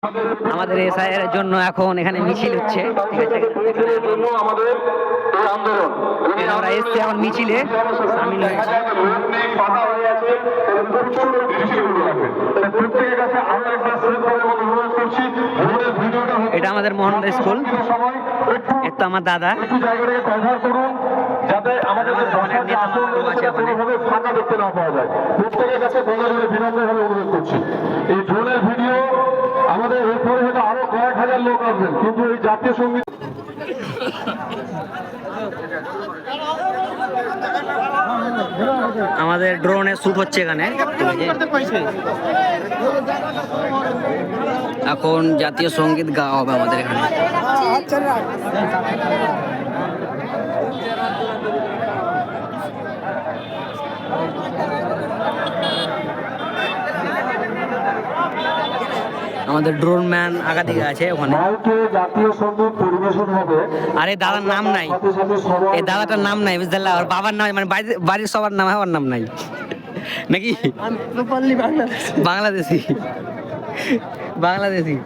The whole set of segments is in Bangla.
আমাদের এসআইয়ের জন্য এখন এখানে মিছিল হচ্ছে, ঠিক আছে। আমরা এসছি এখন মিছিলে সামিল হয়েছি। এটা আমাদের মোহনদা স্কুল, এটা আমার দাদা, যাতে আমাদের ফাঁকা দেখতে না পাওয়া যায়। প্রত্যেকের কাছে বিনম্রভাবে অনুরোধ করছি, এই ড্রোনের ভিডিও আমাদের এরপরে হয়তো আরো কয়েক হাজার লোক আসবেন, কিন্তু এই জাতীয় সঙ্গীত আমাদের ড্রোনে শুট হচ্ছে এখানে। এখন জাতীয় সঙ্গীত গাওয়া হবে আমাদের এখানে। আমাদের ড্রোন ম্যান আগা দিকে আছে ওখানে। জাতীয় সঙ্গীত পরিবেশন হবে। আরে দাদার নাম নাই, এই দাদাটার নাম নাই, বুঝতে পারলে? আর বাবার নাম মানে বাড়ির সবার নাম, আমার নাম নাই নাকি? বাংলাদেশি বাংলাদেশি।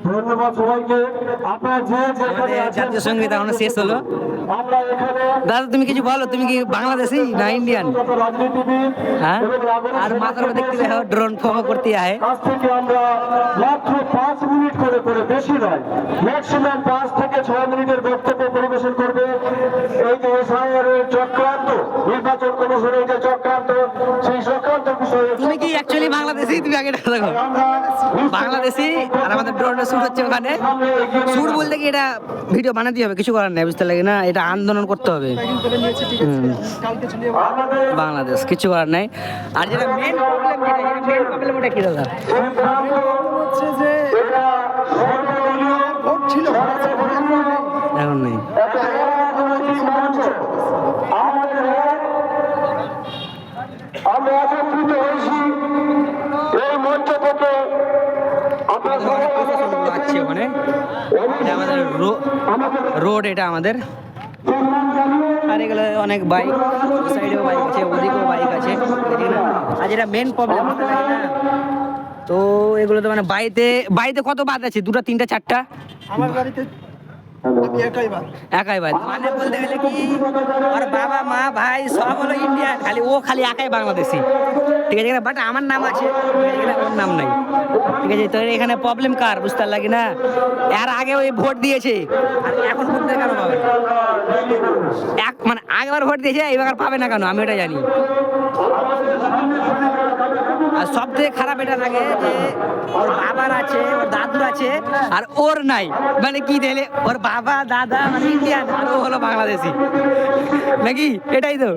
ধন্যবাদ সবাইকে। আপনার জাতীয় সঙ্গীত এখনো শেষ হলো। দাদা তুমি কিছু বলো, তুমি কি বাংলাদেশি না ইন্ডিয়ান? হ্যাঁ, আর মাথার মধ্যে দেখতে দেখো ড্রোন ফলো করতে আয়। কাছ থেকে আমরা মাত্র 5 মিনিট করে করে, বেশি নয়, ম্যাক্সিমাম 5 থেকে 6 মিনিটের বক্তব্য পরিবেশন করবে। এই যে এসআইআর এর চক্রান্ত, নির্বাচন কমিশনের যে চক্রান্ত, সেই চক্রান্ত বিষয়ে। তুমি কি অ্যাকচুয়ালি বাংলাদেশি? তুমি আগে দেখো বাংলাদেশি, আর আমাদের ড্রোনে শুট হচ্ছে ওখানে। শুট বলতে কি এটা ভিডিও বানাতে হবে, কিছু করার নেই, বুঝতে লাগে না? এটা আন্দোলন করতে হবে। বাংলাদেশ কিছু করার নাই। আর যেটা মেন প্রবলেম ওটা কি দাদা? হচ্ছে যে ভোট ছিল, এখন নেই। আমরা একত্রিত হয়েছি এই মঞ্চ থেকে। আছে ওখানে, এটা আমাদের রোড, এটা আমাদের। আর এগুলো অনেক বাইক, সাইডেও বাইক আছে, ওদিকেও বাইক আছে, আর যেটা মেন প্রবলেম তো এগুলো তো মানে বাড়িতে কত বাদ আছে? 2টা 3টা 4টা? আমার বাড়িতে একাই বাদ। মানে বলতে গেলে কি, ওর বাবা মা ভাই সব হলো ইন্ডিয়ান, খালি একাই বাংলাদেশি, ঠিক আছে। বাট আমার নাম আছে, ওর নাম নাই, ঠিক আছে। তো এখানে প্রবলেম কার, বুঝতে লাগে না? এর আগে ওই ভোট দিয়েছে, আর এখন ভোট দিয়ে কেন পাবে? মানে আগেবার ভোট দিয়েছে, এবার পাবে না কেন? আমি এটা জানি। আর সব থেকে খারাপ এটা লাগে যে ওর বাবার আছে, ওর দাদুর আছে, আর ওর নাই। মানে কি দিলে, ওর বাবা দাদা মানে ইন্ডিয়ান, আর ও হলো বাংলাদেশি, নাকি? এটাই তো,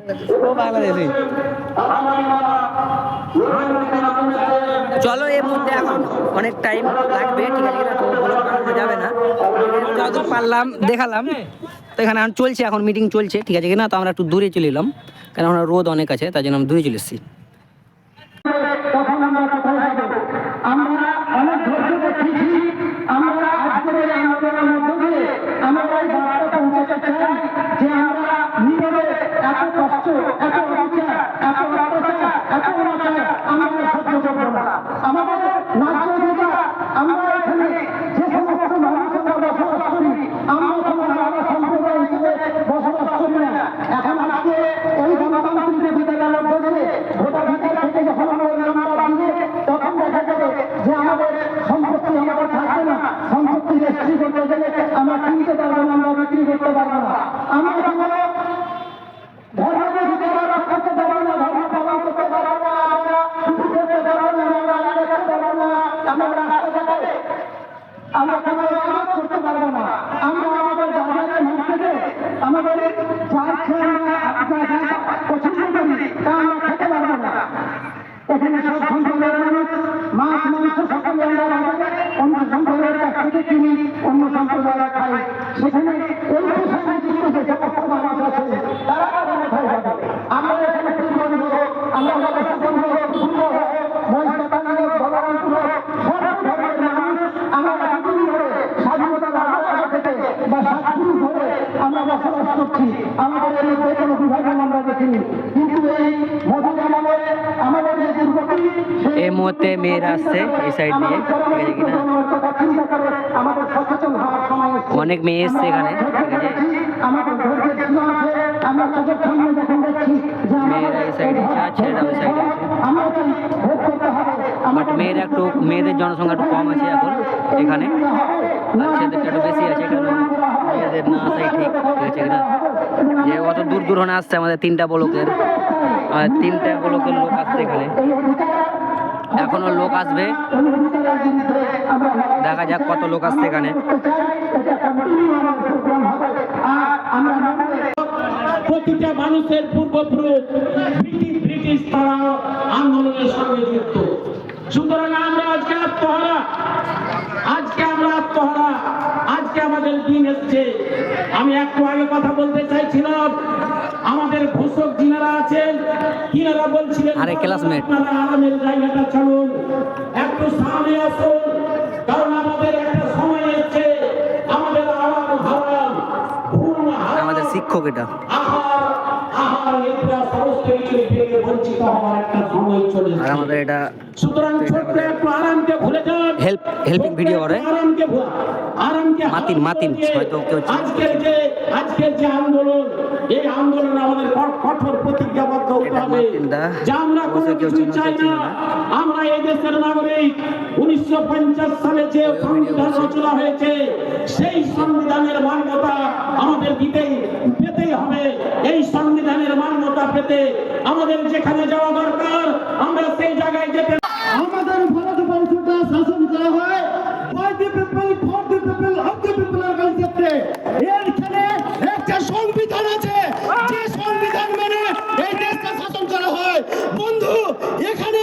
ও বাংলাদেশি। চলো, এর মধ্যে এখন অনেক টাইম লাগবে, ঠিক আছে, তো বলে যাবে না। যতদূর পারলাম দেখালাম। তো এখানে এখন চলছে, এখন মিটিং চলছে, ঠিক আছে কিনা? তো আমরা একটু দূরে চলে এলাম, কারণ আমরা রোদ অনেক আছে, তাই জন্য আমরা দূরে চলে এসেছি। আমরা অনেক ধৈর্য দেখিয়েছি। আমরা আজকের এই আন্দোলনের মধ্য দিয়ে আমরা এই বার্তা পৌঁছাতে চাই যে আমরা নীরবে এত কষ্ট, এত অবিচার, এত অত্যাচার, এত অনাচার আমরা সহ্য করব না। আমাদের ন্যায্য অধিকার, আমরা এখানে যে সমস্ত মানুষ আমরা বসবাস করি, আমরা কোনো নানা সম্প্রদায় হিসেবে বসবাস করি না। এখন আজকে এই গণতান্ত্রিক বিধানের মধ্যে দিয়ে মাংস সকলে আমরা বাজারে অন্য সম্প্রদায়ের কাছ থেকে কিনি, অন্য সম্প্রদায়রা খাই। সেখানে এই পেশায় যুক্ত যে সমস্ত মানুষ আছে তারা আবার কোথায় যাবে? আমরা এখানে পূর্ববঙ্গ, আমরা ব্যবস্থাপনা আমরা স্বাধীনতা লাভের থেকে বা স্বাধীন ধরে আমরা বসবাস করছি। আমাদের এর মধ্যে কোনো বিভাজন আমরা দেখিনি, কিন্তু এই মোদী আমলে আমাদের যে দুর্গতি এই মুহূর্তে মেয়েরা আসছে এই সাইড দিয়ে, ঠিক আছে কিনা? চিন্তা করে আমাদের সচেতন হওয়ার সময় অনেক মেয়ে এসছে এখানে, ঠিক আছে? আমাদের ধৈর্যের সীমা আছে। আমরা চোখের সামনে যখন দেখছি যে মেয়েরা এই সাইডে আছে, ছেলেরা ওই সাইডে আছে। আমরা কি ভোট করতে হবে, বাট মেয়েদের জনসংখ্যা একটু কম আছে এখন এখানে, আর ছেলেদেরটা একটু বেশি আছে। কারণ মেয়েদের না আসাই ঠিক, ঠিক আছে কিনা? যে অত দূর দূর হনে আসছে আমাদের তিনটা ব্লকের লোক আসছে এখানে। এখনো লোক আসবে, দেখা যাক কত লোক আসছে এখানে। প্রতিটা মানুষের পূর্বপুরুষ ব্রিটিশ তারা আন্দোলনের সঙ্গে যুক্ত। সুতরাং আমরা আজকে আত্মহারা, আজকে আমাদের দিন এসছে। আমি একটু আগে কথা বলতে চাইছিলাম, আমাদের ঘোষক যিনারা আছেন তিনারা বলছিলেন আরে ক্লাসমেট, আপনারা আরামের জায়গাটা ছাড়ুন, একটু সামনে আসুন, কারণ আমাদের একটা সময় এসছে, আমাদের আরাম হারাম ঘুম হারাম, আমাদের শিক্ষক এটা। আহার নিদ্রা সমস্ত কিছু থেকে বঞ্চিত হওয়ার একটা সময় চলে আর আমাদের এটা সুতরাং ছোট্ট একটু আরামকে ভুলে যান। হেল্পিং ভিডিও করে আরামকে মাতিন হয়তো কেউ আজকের যে আন্দোলন, এই আন্দোলন আমাদের কঠোর প্রতিজ্ঞাবদ্ধ হতে হবে যে আমরা কোনো কিছু চাই না। আমরা এই দেশের নাগরিক। 1950 সালে যে সংবিধান রচনা হয়েছে সেই সংবিধানের মান্যতা আমাদের পেতেই হবে। এই সংবিধানের মান্যতা পেতে আমাদের যেখানে যাওয়া দরকার আমরা সেই জায়গায় যেতে। আমাদের ভারতবর্ষটা শাসন করা হয় by the people for the people of the people এর কনসেপ্টে। এখানে একটা সংবিধান আছে, যে সংবিধান মেনে এই দেশটা শাসন করা হয়। বন্ধু, এখানে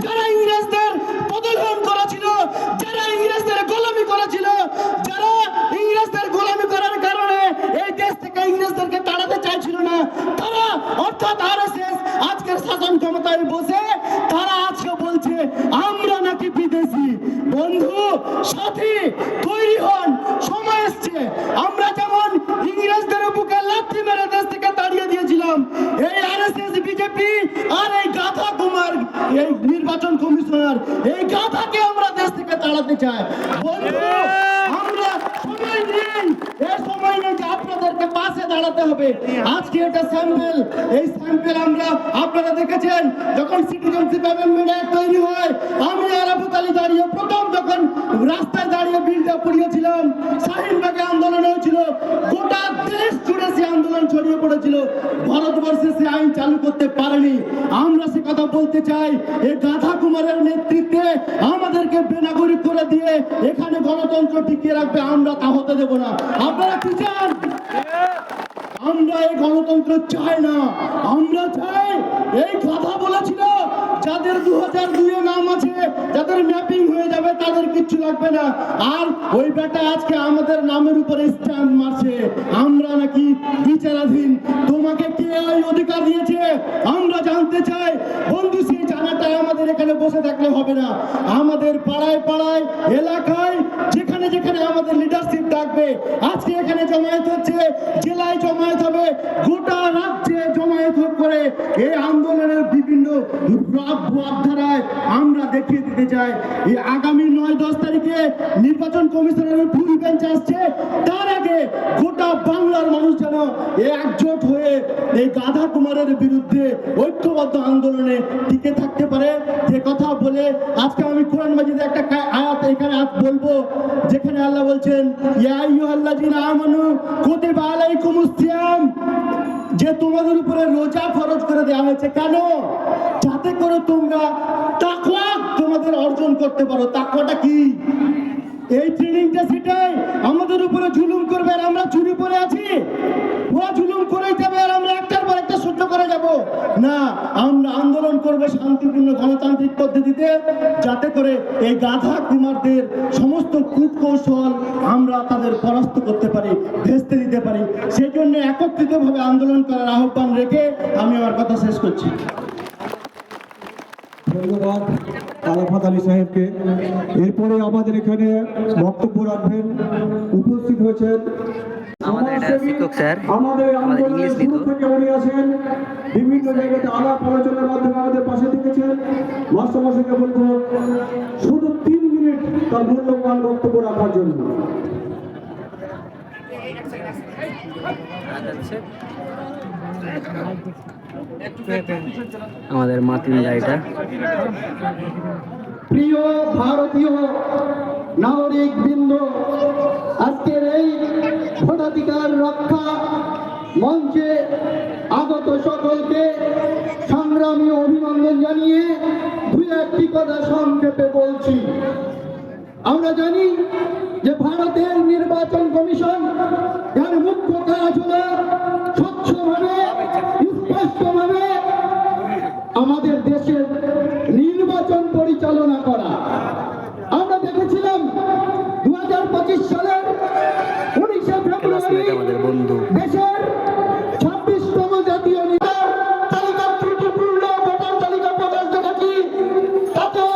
যারা ইংরেজদের প্রদর্শন করেছিল, যারা ইংরেজদের গোলামি করেছিল, যারা ইংরেজদের গোলামি করার কারণে এই দেশ থেকে ইংরেজদেরকে তাড়াতে চাইছিল না, তারা অর্থাৎ আরএসএস আজকের শাসন ক্ষমতায় বসে তারা আজকে বলছে আমরা নাকি বিদেশি। বন্ধু সাথী তৈরি হন, সময় এসছে। আমরা যেমন ইংরেজদের বুকে লাথি মেরে দেশ থেকে তাড়িয়ে দিয়েছিলাম, এই আরএসএস বিজেপি আর এই গাধা কুমার এই নির্বাচন কমিশনার, এই গাধাকে আমরা দেশ থেকে তাড়াতে চাই। বন্ধু আমরা সময় নেই, এই সময় নেই যে আপনাদেরকে পাশে দাঁড়াতে হবে। আজকে এটা স্যাম্পল, এই স্যাম্পল আমরা আপনারা দেখেছেন যখন সিটিজেনশিপ অ্যামেন্ডমেন্ট অ্যাক্ট তৈরি হয়, আমি আর আবু তালি দাঁড়িয়ে প্রথম যখন রাস্তায় দাঁড়িয়ে বিলটা পড়িয়েছিলাম, শাহিনবাগে আন্দোলন হয়েছিল, গোটা দেশ জুড়ে সে আন্দোলন ছড়িয়ে পড়েছিল। ভারতবর্ষে সে আইন চালু করতে পারেনি। আমরা সে কথা বলতে চাই, এই গাধা কুমারের নেতৃত্বে আমাদেরকে বেনাগরিক করে দিয়ে এখানে গণতন্ত্র টিকিয়ে রাখবে, আমরা তা হতে দেব না। আপনারা কি চান? আমরা এই গণতন্ত্র চাই না। আমরা চাই, এই কথা বলেছিল যাদের 2002 নাম আছে, যাদের ম্যাপিং হয়ে যাবে তাদের কিচ্ছু লাগবে না। আর ওই বেটা আজকে আমাদের নামের উপরে স্ট্যাম্প মারছে, আমরা নাকি বিচারাধীন। তোমাকে কে ওই অধিকার দিয়েছে আমরা জানতে চাই। বন্ধু, সেই জানাটা আমাদের এখানে বসে থাকলে হবে না। আমাদের পাড়ায় পাড়ায় এলাকায় যেখানে যেখানে আমাদের লিডারশিপ ডাকবে, আজকে এখানে জমায়েত হচ্ছে, জেলায় জমায়েত হবে, গোটা রাজ্যে জমায়েত করে এই আন্দোলনের বিভিন্ন ধারায় আমরা দেখিয়ে দিতে চাই। এই আগামী 9-10 তারিখে নির্বাচন কমিশনের ফুল বেঞ্চ আসছে, তার আগে গোটা বাংলার মানুষ যেন একজোট হয়ে এই গাধা কুমারের বিরুদ্ধে ঐক্যবদ্ধ আন্দোলনে টিকে থাকতে পারে। যে কথা বলে আজকে আমি কোরআন মাজিদে একটা আয়াত এখানে বলবো, যেখানে আল্লাহ বলছেন ইয়া আইয়ুহাল্লাযীনা আমানু কুতিবা আলাইকুমুস সিয়াম, যে তোমাদের উপরে রোজা ফরজ করে দেওয়া হয়েছে। কেন? যাতে করে তোমরা তাকওয়া তোমাদের অর্জন করতে পারো। তাকওয়াটা কি? এই ট্রেনিংটা সেটাই। আমাদের উপরে জুলুম করবে আর আমরা চুরি পরে আছি, ওরা জুলুম করে যাবে আর আমরা একটার পর একটা সহ্য করে যাব না। আমরা আন্দোলন করবে শান্তিপূর্ণ গণতান্ত্রিক পদ্ধতিতে, যাতে করে এই গাধা কুমারদের সমস্ত কূটকৌশল আমরা তাদের পরাস্ত করতে পারি, ভেস্তে দিতে পারি। সেই জন্য একত্রিতভাবে আন্দোলন করার আহ্বান রেখে আমি আমার কথা শেষ করছি। ধন্যবাদ আরাফাত আলী সাহেবকে। এরপরে আমাদের এখানে বক্তব্য রাখবেন, উপস্থিত হয়েছেন আমাদের এটা শিক্ষক স্যার, আমাদের আমাদের ইংলিশ নিত। শুরু থেকে উনি আছেন, বিভিন্ন জায়গাতে আলাপ আলোচনার মাধ্যমে আমাদের পাশে থেকেছেন। মাস্টারমশাইকে বলবো শুধু 3 মিনিট তার মূল্যবান বক্তব্য রাখার জন্য। আমাদের মাতিন গাড়িটা। প্রিয় ভারতীয় নাগরিক বৃন্দ, আজকের এই ভোটাধিকার রক্ষা মঞ্চে আগত সকলকে সংগ্রামী অভিনন্দন জানিয়ে দুই একটি কথা সংক্ষেপে বলছি। আমরা জানি যে ভারতের নির্বাচন কমিশন যার মুখ্য কাজ হল স্বচ্ছভাবে স্পষ্টভাবে আমাদের দেশের নির্বাচন পরিচালনা করা। আমরা দেখেছিলাম 2025 সালের 19শে ফেব্রুয়ারি আমাদের বন্ধু দেশের 26তম জাতীয় তালিকা ত্রুটিপূর্ণ ভোটার তালিকা প্রকাশ দেখেছি। তাতে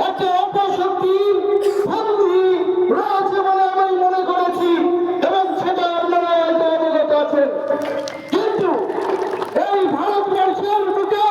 একটা অপশক্তি বন্দী রয়েছে বলে আমি মনে করেছি, এবং সেটা আপনারা হয়তো অবগত আছেন। কিন্তু এই ভারতবর্ষের বুকে